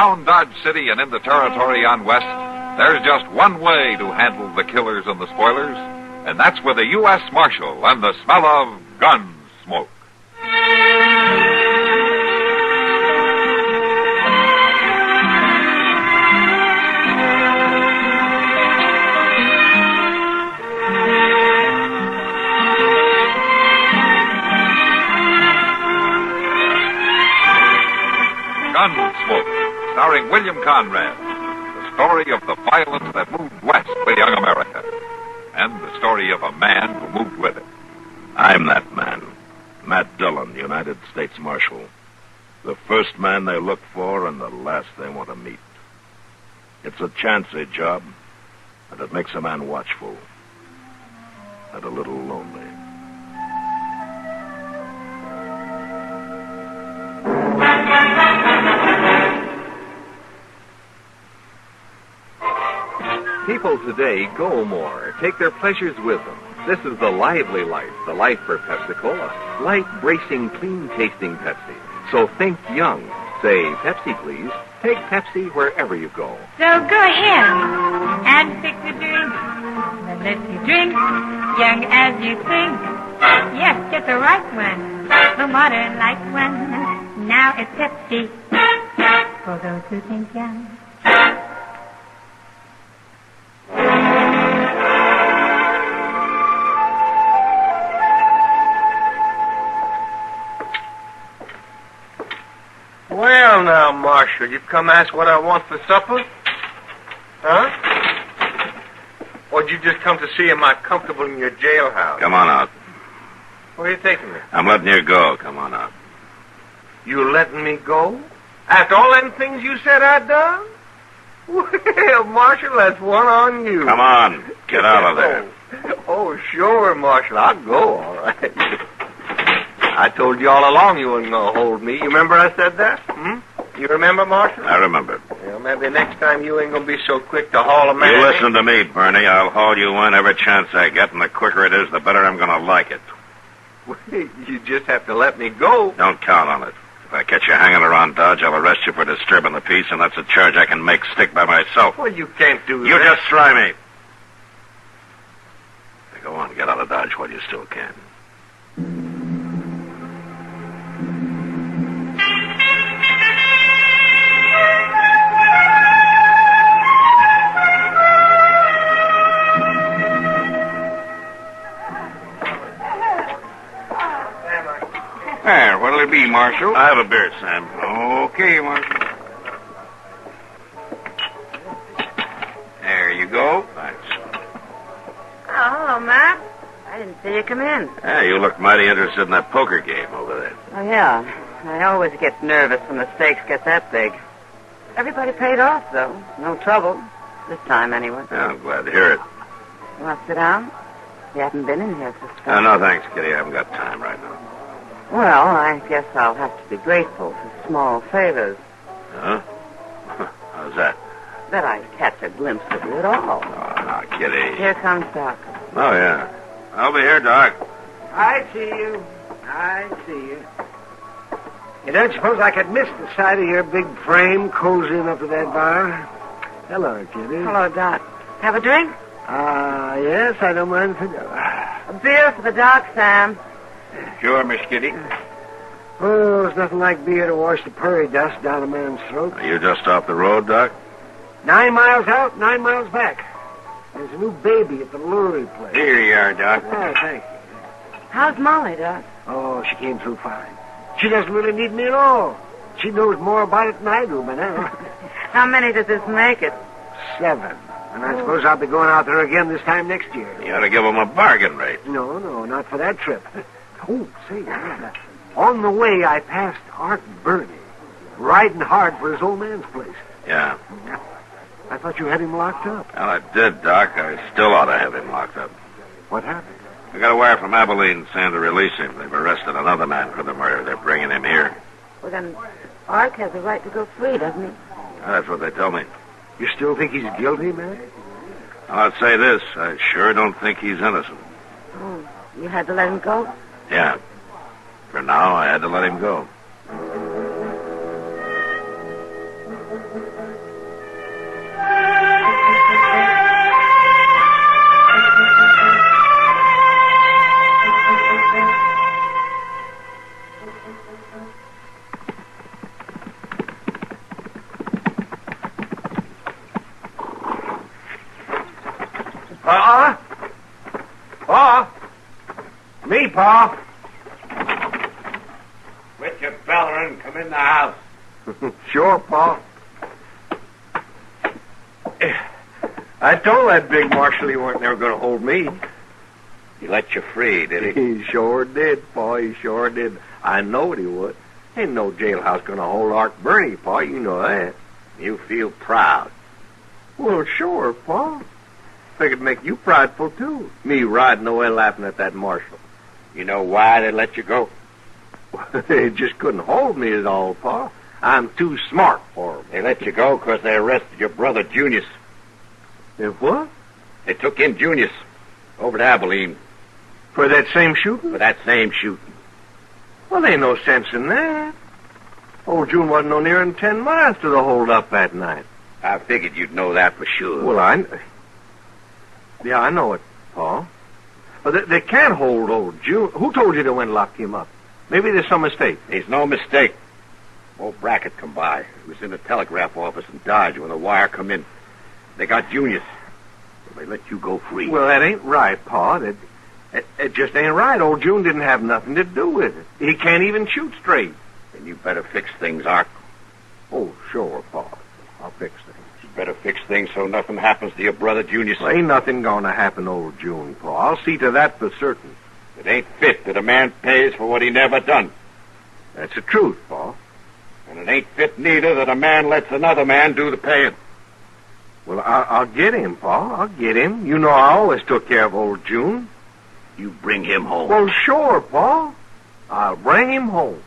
Around Dodge City and in the territory on West, there's just one way to handle the killers and the spoilers, and that's with a U.S. Marshal and the smell of Gunsmoke. Gunsmoke, starring William Conrad, the story of the violence that moved west with young America, and the story of a man who moved with it. I'm that man, Matt Dillon, United States Marshal. The first man they look for and the last they want to meet. It's a chancy job, and it makes a man watchful and a little lonely. People today go more, take their pleasures with them. This is the lively life, the life for Pepsi-Cola. Light, bracing, clean-tasting Pepsi. So think young. Say Pepsi, please. Take Pepsi wherever you go. So go ahead and fix a drink that lets you drink young as you think. Yes, get the right one, the modern-like one. Now it's Pepsi for those who think young. Well, now, Marshal, you've come ask what I want for supper? Huh? Or did you just come to see am I comfortable in your jailhouse? Come on out. Where are you taking me? I'm letting you go. Come on out. You letting me go? After all them things you said I'd done? Well, Marshal, that's one on you. Come on. Get out of there. Oh, sure, Marshal. I'll go, all right. I told you all along you weren't going to hold me. You remember I said that? You remember, Marshal? I remember. Well, maybe next time you ain't going to be so quick to haul a man. You listen to me, Bernie. I'll haul you in every chance I get, and the quicker it is, the better I'm going to like it. You just have to let me go. Don't count on it. If I catch you hanging around Dodge, I'll arrest you for disturbing the peace, and that's a charge I can make stick by myself. Well, you can't do that. You just try me. Now go on, get out of Dodge while you still can. There, what'll it be, Marshal? I have a beer, Sam. Okay, Marshal. There you go. Thanks. Oh, hello, Matt. I didn't see you come in. Yeah, you look mighty interested in that poker game over there. Oh, yeah. I always get nervous when the stakes get that big. Everybody paid off, though. No trouble. This time, anyway. Yeah, I'm glad to hear it. You want to sit down? You haven't been in here since... No, thanks, Kitty. I haven't got time right now. Well, I guess I'll have to be grateful for small favors. Huh? How's that? That I catch a glimpse of you at all. Oh, now, Kitty. Here comes Doc. Oh, yeah. I'll be here, Doc. I see you. I see you. You don't suppose I could miss the sight of your big frame cozying up to that bar? Hello, Kitty. Hello, Doc. Have a drink? Yes, I don't mind if you do. A beer for the Doc, Sam. Sure, Miss Kitty. Oh, there's nothing like beer to wash the prairie dust down a man's throat. Are you just off the road, Doc? 9 miles out, 9 miles back. There's a new baby at the Lurie place. Here you are, Doc. Oh, thank you. How's Molly, Doc? Oh, she came through fine. She doesn't really need me at all. She knows more about it than I do by now. How many does this make it? 7. And I suppose I'll be going out there again this time next year. You ought to give him a bargain rate. No, not for that trip. Oh, say, on the way I passed Art Burney, riding hard for his old man's place. Yeah. I thought you had him locked up. Well, I did, Doc. I still ought to have him locked up. What happened? I got a wire from Abilene saying to release him. They've arrested another man for the murder. They're bringing him here. Well, then Art has a right to go free, doesn't he? That's what they tell me. You still think he's guilty, man? Well, I'll say this. I sure don't think he's innocent. Oh, you had to let him go? Yeah. For now, I had to let him go. Pa? Pa? Me, Pa. Quit your bellering. Come in the house. Sure, Pa. I told that big marshal he weren't never going to hold me. He let you free, did he? He sure did, Pa. He sure did. I knowed he would. Ain't no jailhouse going to hold Art Burney, Pa. You know that. You feel proud. Well, sure, Pa. Figured make you prideful, too. Me riding away laughing at that marshal. You know why they let you go? They just couldn't hold me at all, Pa. I'm too smart for them. They let you go because they arrested your brother, Junius. If what? They took in Junius over to Abilene For that same shooting? for that same shooting. Well, there ain't no sense in that. Old June wasn't no nearer than 10 miles to the hold-up that night. I figured you'd know that for sure. Well, Yeah, I know it, Pa. But they can't hold old June. Who told you they went and locked him up? Maybe there's some mistake. There's no mistake. Old Brackett come by. He was in the telegraph office in Dodge when the wire come in. They got Junius. So they let you go free. Well, that ain't right, Pa. It just ain't right. Old June didn't have nothing to do with it. He can't even shoot straight. Then you better fix things, Art. Oh, sure, Pa. I'll fix things. You better fix things so nothing happens to your brother, Junius. Well, ain't nothing gonna happen to old June, Pa. I'll see to that for certain. It ain't fit that a man pays for what he never done. That's the truth, Pa. And it ain't fit neither that a man lets another man do the paying. Well, I'll get him, Pa. I'll get him. You know I always took care of old June. You bring him home. Well, sure, Pa. I'll bring him home.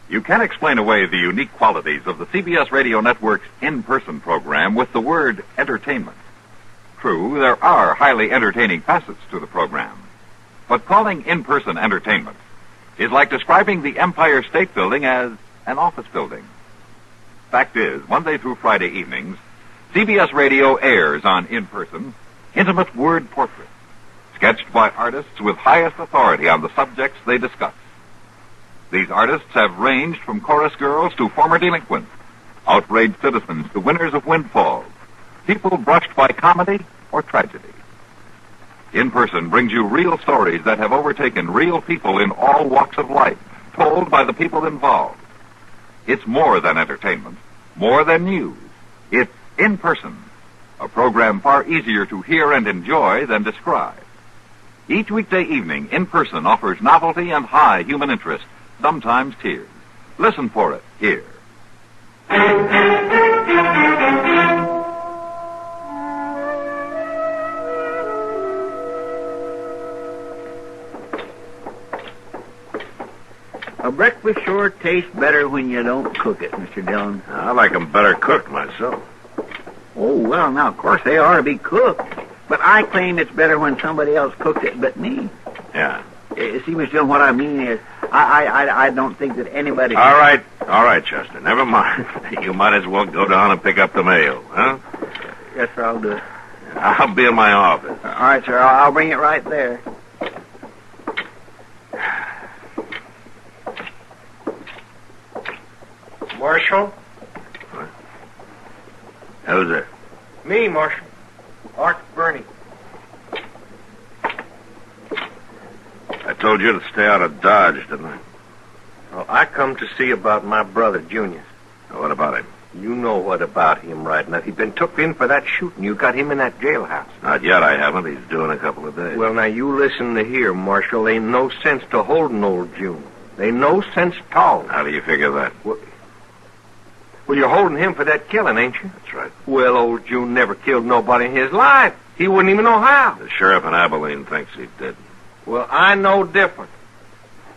You can't explain away the unique qualities of the CBS Radio Network's in-person program with the word entertainment. True, there are highly entertaining facets to the program. But calling in-person entertainment is like describing the Empire State Building as an office building. Fact is, Monday through Friday evenings, CBS Radio airs on in-person intimate word portraits, sketched by artists with highest authority on the subjects they discuss. These artists have ranged from chorus girls to former delinquents, outraged citizens to winners of windfalls, people brushed by comedy or tragedy. In Person brings you real stories that have overtaken real people in all walks of life, told by the people involved. It's more than entertainment, more than news. It's In Person, a program far easier to hear and enjoy than describe. Each weekday evening, In Person offers novelty and high human interest, sometimes tears. Listen for it here. A breakfast sure tastes better when you don't cook it, Mr. Dillon. I like 'em better cooked myself. Oh, well, now, of course, they ought to be cooked. But I claim it's better when somebody else cooks it but me. Yeah. See, Mr. Dillon, what I mean is, I don't think that anybody... All right, Chester. Never mind. You might as well go down and pick up the mail, huh? Yes, sir, I'll do it. I'll be in my office. All right, sir, I'll bring it right there. Marshal? What? Who's there? Me, Marshal. Art Burney. I told you to stay out of Dodge, didn't I? Well, I come to see about my brother, Junius. What about him? You know what about him right now. He's been took in for that shooting. You got him in that jailhouse. Not yet, I haven't. He's due in a couple of days. Well, now, you listen to here, Marshal. Ain't no sense to holding old June. Ain't no sense at all. How do you figure that? Well, you're holding him for that killing, ain't you? That's right. Well, old June never killed nobody in his life. He wouldn't even know how. The sheriff in Abilene thinks he did. Well, I know different.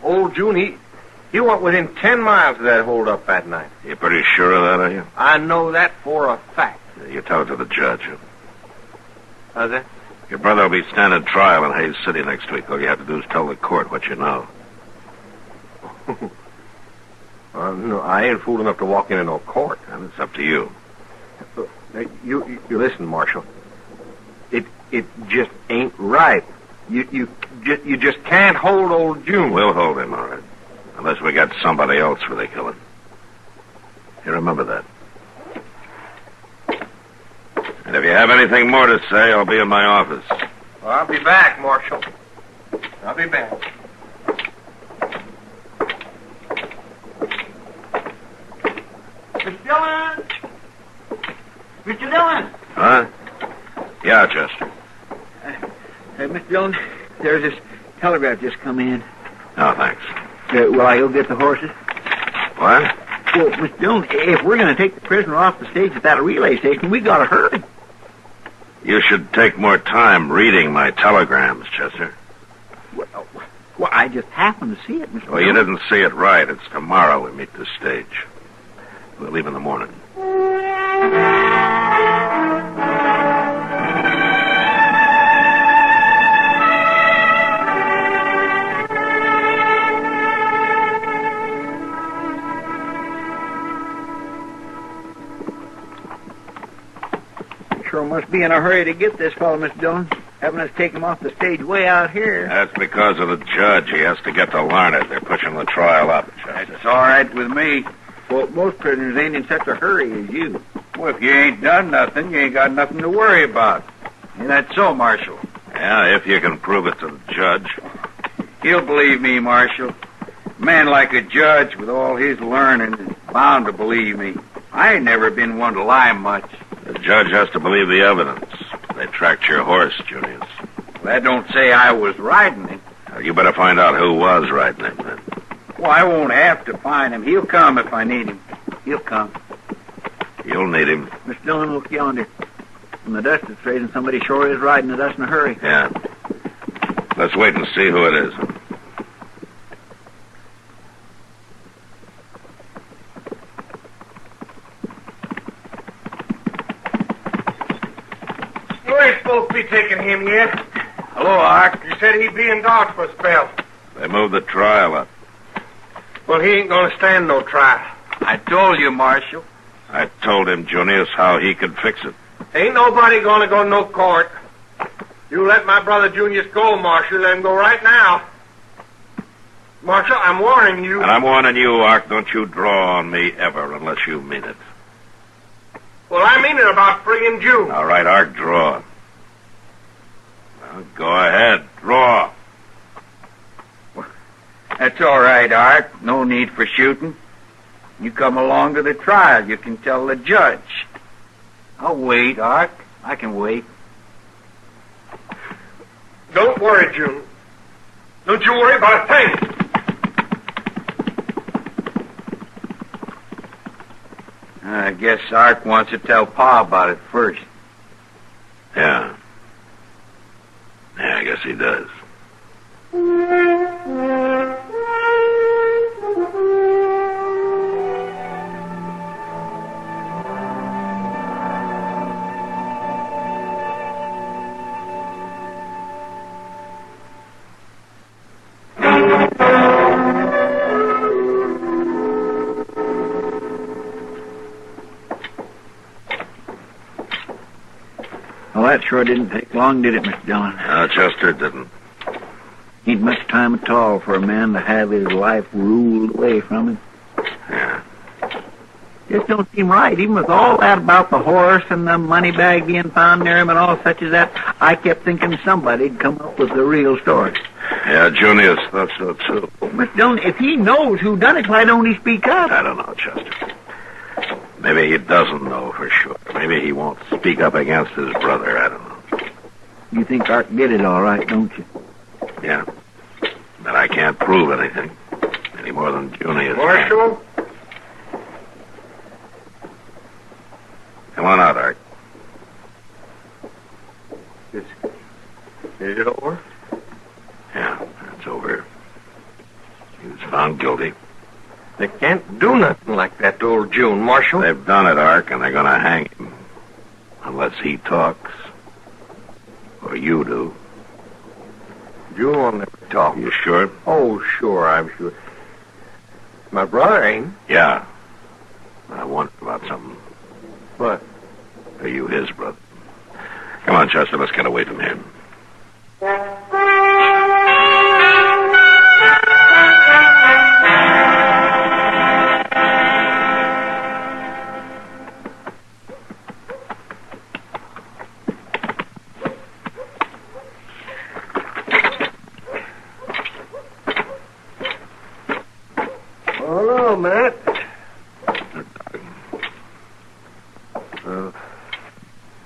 Old June, he went within 10 miles of that holdup that night. You pretty sure of that, are you? I know that for a fact. You tell it to the judge. How's that? Your brother will be standing trial in Hayes City next week. All you have to do is tell the court what you know. No, I ain't fool enough to walk into no court. And it's up to you. You listen, Marshal. It just ain't right. You just can't hold old June. We'll hold him, all right. Unless we got somebody else for the killing. You remember that. And if you have anything more to say, I'll be in my office. Well, I'll be back, Marshal. I'll be back. Mr. Dillon! Mr. Dillon! Huh? Yeah, Chester. Mr. Dillon, there's this telegraph just come in. Oh, thanks. Will I go get the horses? What? Well, Mr. Dillon, if we're going to take the prisoner off the stage at that relay station, we got to hurry. You should take more time reading my telegrams, Chester. Well, I just happened to see it, Mr. Well, you Dillon. didn't see it right. It's tomorrow we meet the stage. We'll leave in the morning. Sure must be in a hurry to get this fellow, Mr. Dillon. Having us take him off the stage way out here. That's because of the judge. He has to get to learn it. They're pushing the trial up, Chester. It's all right with me. Well, most prisoners ain't in such a hurry as you. Well, if you ain't done nothing, you ain't got nothing to worry about. Ain't that so, Marshal? Yeah, if you can prove it to the judge. He'll believe me, Marshal. A man like a judge with all his learning is bound to believe me. I ain't never been one to lie much. The judge has to believe the evidence. They tracked your horse, Junius. That don't say I was riding it. Now, you better find out who was riding him, then. Well, I won't have to find him. He'll come if I need him. He'll come. You'll need him. Mr. Dillon, look yonder. From the dust it's raising, somebody sure is riding at us in a hurry. Yeah. Let's wait and see who it is. You ain't supposed to be taking him yet. Hello, Ark. You said he'd be in Dodge for a spell. They moved the trial up. Well, he ain't gonna stand no trial. I told you, Marshal. I told him, Junius, how he could fix it. Ain't nobody gonna go to no court. You let my brother Junius go, Marshal. Let him go right now. Marshal, I'm warning you. And I'm warning you, Ark, don't you draw on me ever unless you mean it. Well, I mean it about freeing June. All right, Ark, draw. Well, go ahead, draw. That's all right, Ark. No need for shooting. You come along to the trial. You can tell the judge. I'll wait, Ark. I can wait. Don't worry, June. Don't you worry about a thing. I guess Ark wants to tell Pa about it first. Yeah. Yeah, I guess he does. Well, that sure didn't take long, did it, Mr. Dillon? No, Chester didn't. Ain't much time at all for a man to have his life ruled away from him. Yeah. Just don't seem right, even with all that about the horse and the money bag being found near him and all such as that. I kept thinking somebody'd come up with the real story. Yeah, Junius thought so, too. Mr. Dillon, if he knows who done it, why don't he speak up? I don't know, Chester. Maybe he doesn't know for sure. Maybe he won't speak up against his brother. I don't know. You think Art did it all right, don't you? Yeah. But I can't prove anything. Any more than Junius can. Marshal? Come on out, Art. Is it over? Yeah, it's over. He was found guilty. They can't do nothing like that to old June, Marshal. They've done it, Ark, and they're going to hang him. Unless he talks. Or you do. June will never talk. You sure? Oh, sure, I'm sure. My brother ain't. Yeah. I wonder about something. What? Are you his brother? Come on, Chester, let's get away from here. Matt.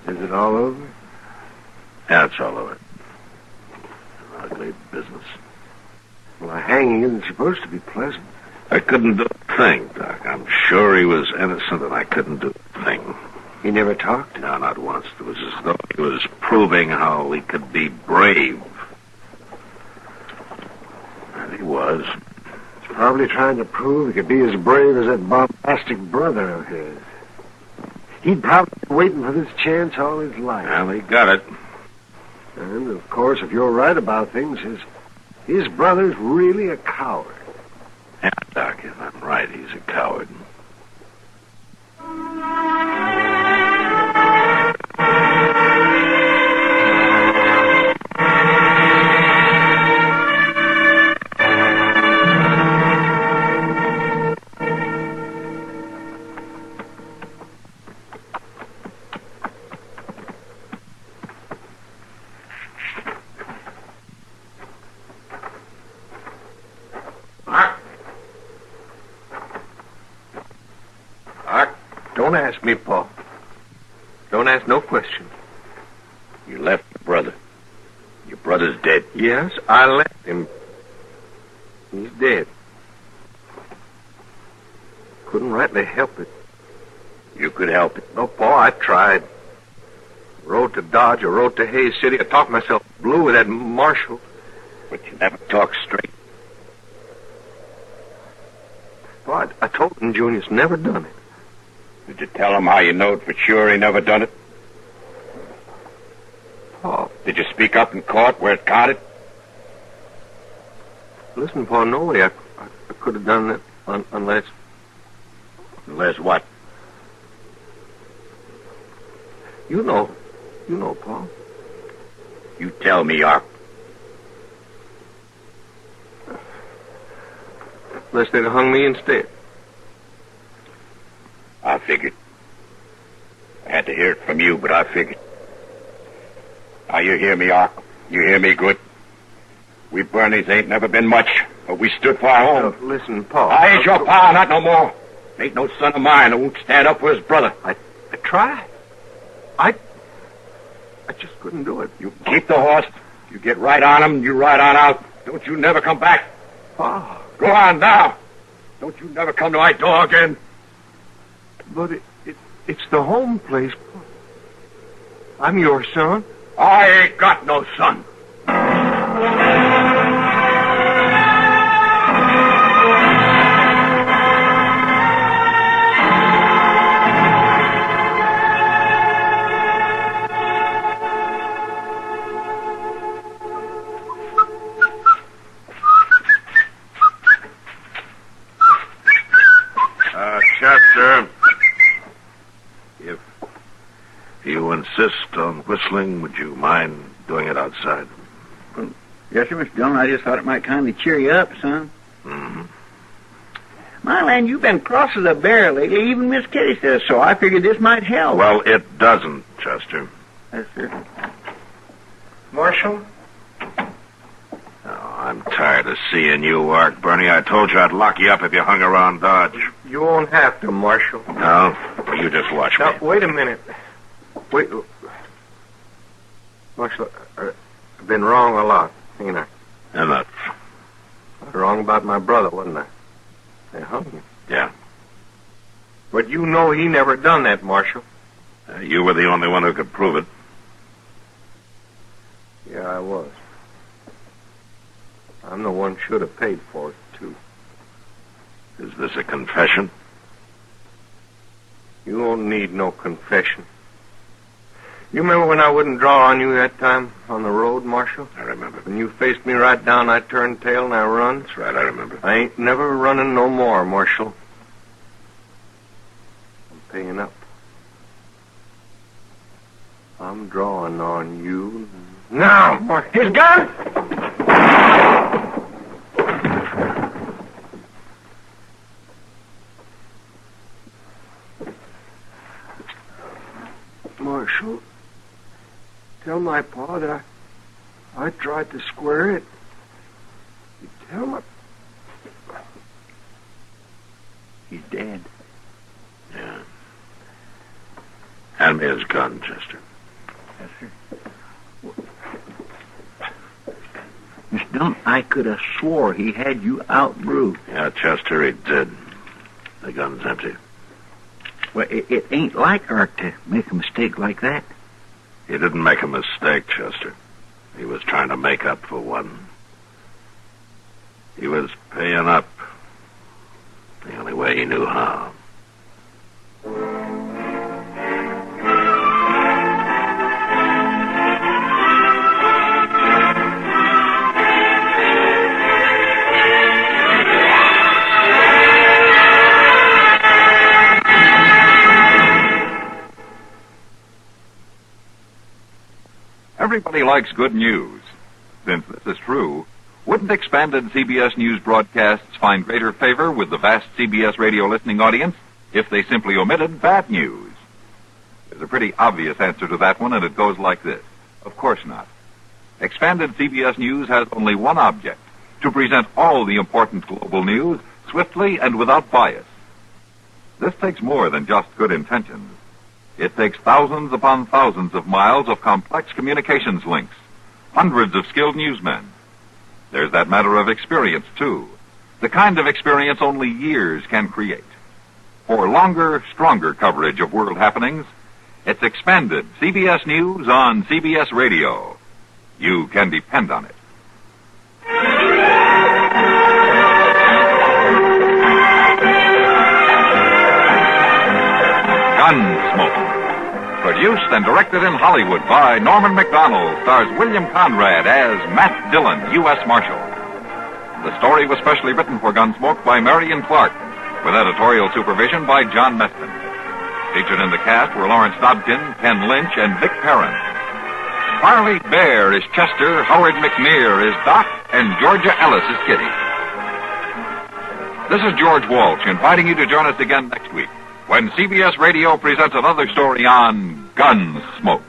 Is it all over? Yeah, it's all over. Ugly business. Well, a hanging isn't supposed to be pleasant. I couldn't do a thing, Doc. I'm sure he was innocent, and I couldn't do a thing. He never talked? No, not once. It was as though he was proving how he could be brave. And he was. He's probably trying to prove he could be as brave as that bombastic brother of his. He'd probably been waiting for this chance all his life. Well, he got it. And, of course, if you're right about things, his brother's really a coward. Yeah, Doc, if I'm right, he's a coward. Don't ask me, Paul. Don't ask no question. You left your brother. Your brother's dead. Yes, I left him. He's dead. Couldn't rightly help it. You could help it. No, Paul, I tried. Rode to Dodge, I rode to Hayes City. I talked myself blue with that marshal. But you never talked straight. Paul, I told him Junius never done it. Did you tell him how you knowed for sure he never done it? Paul. Did you speak up in court where it counted? Listen, Paul, no way I could have done that unless... Unless what? You know, Paul. You tell me, Ark. Unless they'd have hung me instead. I figured. I had to hear it from you, but I figured. Now, you hear me, Ark? You hear me good? We Bernies ain't never been much, but we stood for our home. Listen, Paul. I ain't your pa, not no more. Ain't no son of mine who won't stand up for his brother. I tried. I just couldn't do it. You keep the horse. You get right on him, you ride on out. Don't you never come back. Paul. Go on now. Don't you never come to my door again. But it's the home place. I'm your son. I ain't got no son. Chester. If you insist on whistling, would you mind doing it outside? Yes, sir, Mr. Dillon. I just thought it might kind of cheer you up, son. Mm-hmm. My land, you've been cross as a bear lately. Even Miss Kitty says so. I figured this might help. Well, it doesn't, Chester. Yes, sir. Marshal? Oh, I'm tired of seeing you, Ark. Bernie, I told you I'd lock you up if you hung around Dodge. You won't have to, Marshal. No? Well, you just watch me. Now, wait a minute. Wait. Marshal, I've been wrong a lot, ain't I? Enough. I was wrong about my brother, wasn't I? They hung him. Yeah. But you know he never done that, Marshal. You were the only one who could prove it. Yeah, I was. I'm the one should have paid for it, too. Is this a confession? You won't need no confession. You remember when I wouldn't draw on you that time on the road, Marshal? I remember. When you faced me right down, I turned tail and I run? That's right, I remember. I ain't never running no more, Marshal. I'm paying up. I'm drawing on you now, Marshal. His gun? Marshal, tell my pa that I tried to square it. You tell my... He's dead. Yeah. Hand me his gun, Chester. Yes, sir. Miss Dillon, I could have swore he had you out bruised. Yeah, Chester, he did. The gun's empty. Well, it ain't like Art to make a mistake like that. He didn't make a mistake, Chester. He was trying to make up for one. He was paying up the only way he knew how. Everybody likes good news. Since this is true, wouldn't expanded CBS News broadcasts find greater favor with the vast CBS radio listening audience if they simply omitted bad news? There's a pretty obvious answer to that one, and it goes like this. Of course not. Expanded CBS News has only one object: to present all the important global news swiftly and without bias. This takes more than just good intentions. It takes thousands upon thousands of miles of complex communications links, hundreds of skilled newsmen. There's that matter of experience, too. The kind of experience only years can create. For longer, stronger coverage of world happenings, it's expanded CBS News on CBS Radio. You can depend on it. Gunsmoke. Produced and directed in Hollywood by Norman Macdonald, stars William Conrad as Matt Dillon, U.S. Marshal. The story was specially written for Gunsmoke by Marion Clark, with editorial supervision by John Meston. Featured in the cast were Lawrence Dobkin, Ken Lynch, and Vic Perrin. Farley Bear is Chester, Howard McNear is Doc, and Georgia Ellis is Kitty. This is George Walsh inviting you to join us again next week when CBS Radio presents another story on Gunsmoke.